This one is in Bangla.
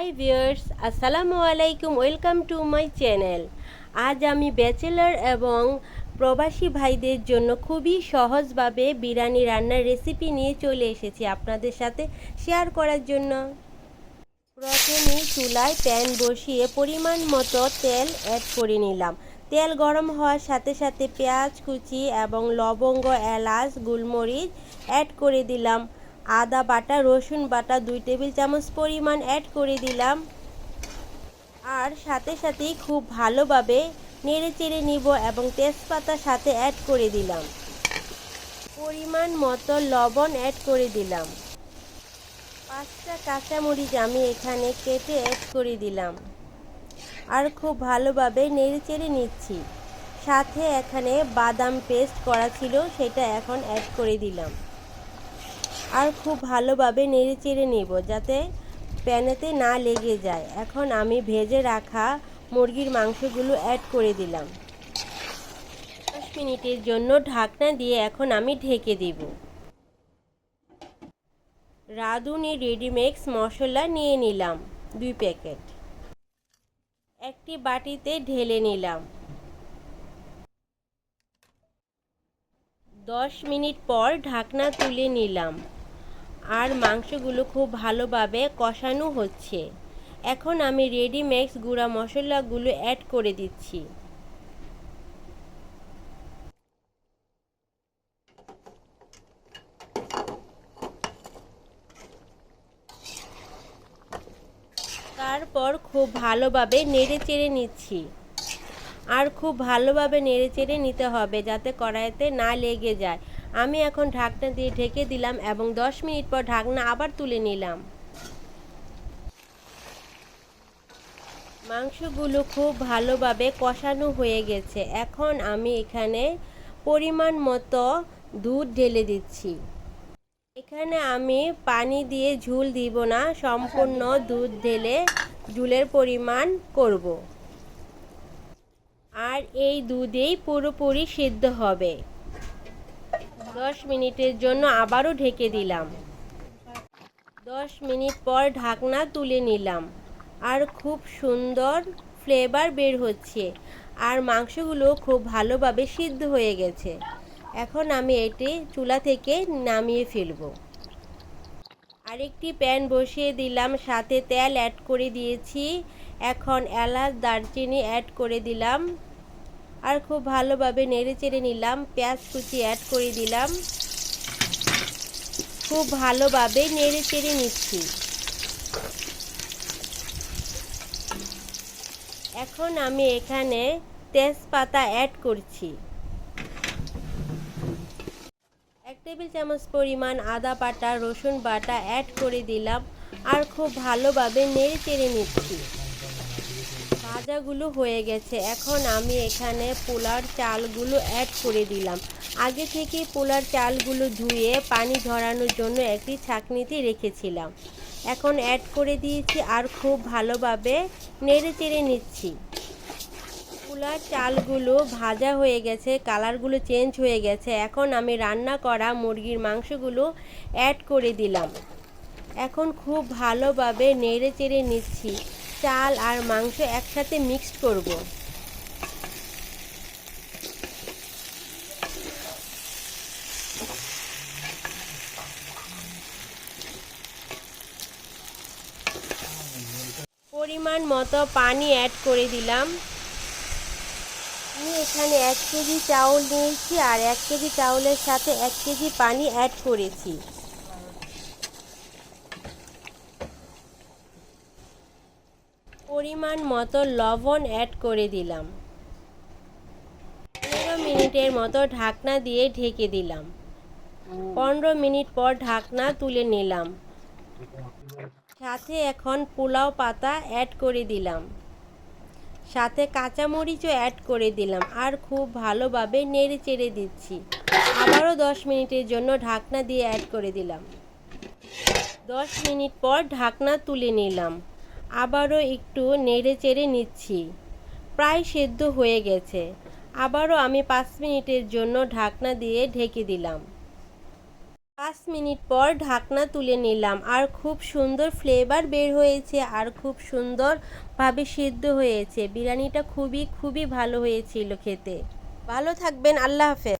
হাই ভিউয়ার্স, আসসালামু আলাইকুম। Welcome to my channel. আজ আমি ব্যাচেলর এবং প্রবাসী ভাইদের জন্য খুবই সহজভাবে বিরিয়ানি রান্নার রেসিপি নিয়ে চলে এসেছি আপনাদের সাথে শেয়ার করার জন্য। প্রথমেই চুলায় প্যান বসিয়ে পরিমাণ মতো তেল অ্যাড করে নিলাম। তেল গরম হওয়ার সাথে সাথে পেঁয়াজ কুচি এবং লবঙ্গ, এলাচ, গোলমরিচ অ্যাড করে দিলাম। আদা বাটা, রসুন বাটা 2 টেবিল চামচ পরিমাণ অ্যাড করে দিলাম। আর সাথে সাথেই খুব ভালোভাবে নেড়ে চেড়ে নিব এবং তেজপাতা সাথে অ্যাড করে দিলাম। পরিমাণ মতো লবণ অ্যাড করে দিলাম। 5টা কাঁচামরিচ আমি এখানে কেটে অ্যাড করে দিলাম। আর খুব ভালোভাবে নেড়ে চেড়ে নিচ্ছি। সাথে এখানে বাদাম পেস্ট করা ছিল, সেটা এখন অ্যাড করে দিলাম। আর খুব ভালোভাবে নেড়ে চেড়ে নেব যাতে প্যানেতে না লেগে যায়। এখন আমি ভেজে রাখা মুরগির মাংসগুলো অ্যাড করে দিলাম। 10 মিনিটের জন্য ঢাকনা দিয়ে এখন আমি ঢেকে দিব। রাঁধুনি রেডিমিক্স মশলা নিয়ে নিলাম 2 প্যাকেট। একটি বাটিতে ঢেলে নিলাম। 10 মিনিট পর ঢাকনা তুলে নিলাম। আর মাংসগুলো খুব ভালোভাবে কষানো হচ্ছে। এখন আমি রেডিমিক্স গুঁড়া মশলাগুলো অ্যাড করে দিচ্ছি। তারপর খুব ভালোভাবে নেড়ে চেড়ে নিচ্ছি। আর খুব ভালোভাবে নেড়ে চেড়ে নিতে হবে যাতে কড়াইতে না লেগে যায়। আমি এখন ঢাকনা দিয়ে ঢেকে দিলাম এবং 10 মিনিট পর ঢাকনা আবার তুলে নিলাম। মাংসগুলো খুব ভালোভাবে কষানো হয়ে গেছে। এখন আমি এখানে পরিমাণ মতো দুধ ঢেলে দিচ্ছি। এখানে আমি পানি দিয়ে ঝোল দিব না, সম্পূর্ণ দুধ ঢেলে ঝোলের পরিমাণ করব। আর এই দুধেই পুরোপুরি সিদ্ধ হবে। 10 মিনিটের জন্য আবারও ঢেকে দিলাম। 10 মিনিট পর ঢাকনা তুলে নিলাম। আর খুব সুন্দর ফ্লেভার বের হচ্ছে। আর মাংসগুলো খুব ভালোভাবে সিদ্ধ হয়ে গেছে। এখন আমি এটি চুলা থেকে নামিয়ে ফেলব। আরেকটি প্যান বসিয়ে দিলাম, সাথে তেল অ্যাড করে দিয়েছি। এখন এলাচ, দারচিনি অ্যাড করে দিলাম। আর খুব ভালোভাবে নেড়ে চেড়ে নিলাম। পেঁয়াজ কুচি অ্যাড করে দিলাম। খুব ভালোভাবে নেড়ে চেড়ে নিচ্ছি। এখন আমি এখানে তেজপাতা অ্যাড করছি। 1 টেবিল চামচ পরিমাণ আদা বাটা, রসুন বাটা অ্যাড করে দিলাম। আর খুব ভালোভাবে নেড়ে চেড়ে নিচ্ছি। ভাজাগুলো হয়ে গেছে। এখন আমি এখানে পোলার চালগুলো অ্যাড করে দিলাম। আগে থেকে পোলার চালগুলো ধুয়ে পানি ঝরানোর জন্য একটি ছাঁকনিতে রেখেছিলাম। এখন অ্যাড করে দিয়েছি আর খুব ভালোভাবে নেড়ে চেড়ে নিচ্ছি। পোলার চালগুলো ভাজা হয়ে গেছে, কালারগুলো চেঞ্জ হয়ে গেছে। এখন আমি রান্না করা মুরগির মাংসগুলো অ্যাড করে দিলাম। এখন খুব ভালোভাবে নেড়ে চেড়ে নিচ্ছি। চাল আর মাংস একসাথে মিক্সড করব। পরিমাণ মতো পানি অ্যাড করে দিলাম। আমি এখানে 1 কেজি চাউল নিয়েছি আর 1 কেজি চাউলের সাথে 1 কেজি পানি অ্যাড করেছি। পরিমাণ মতো লবণ অ্যাড করে দিলাম। 15 মিনিটের মতো ঢাকনা দিয়ে ঢেকে দিলাম। 15 মিনিট পর ঢাকনা তুলে নিলাম। সাথে এখন পোলাও পাতা অ্যাড করে দিলাম। সাথে কাঁচামরিচও অ্যাড করে দিলাম। আর খুব ভালোভাবে নেড়ে চেড়ে দিচ্ছি। আবারও 10 মিনিটের জন্য ঢাকনা দিয়ে অ্যাড করে দিলাম। 10 মিনিট পর ঢাকনা তুলে নিলাম। আবারও একটু নেড়ে চেড়ে নিচ্ছি। প্রায় সেদ্ধ হয়ে গেছে। আবারও আমি 5 মিনিটের জন্য ঢাকনা দিয়ে ঢেকে দিলাম। 5 মিনিট পর ঢাকনা তুলে নিলাম, আর খুব সুন্দর ফ্লেভার বের হয়েছে আর খুব সুন্দরভাবে সিদ্ধ হয়েছে। বিরিয়ানিটা খুবই ভালো হয়েছিল খেতে। ভালো থাকবেন, আল্লাহ হাফেজ।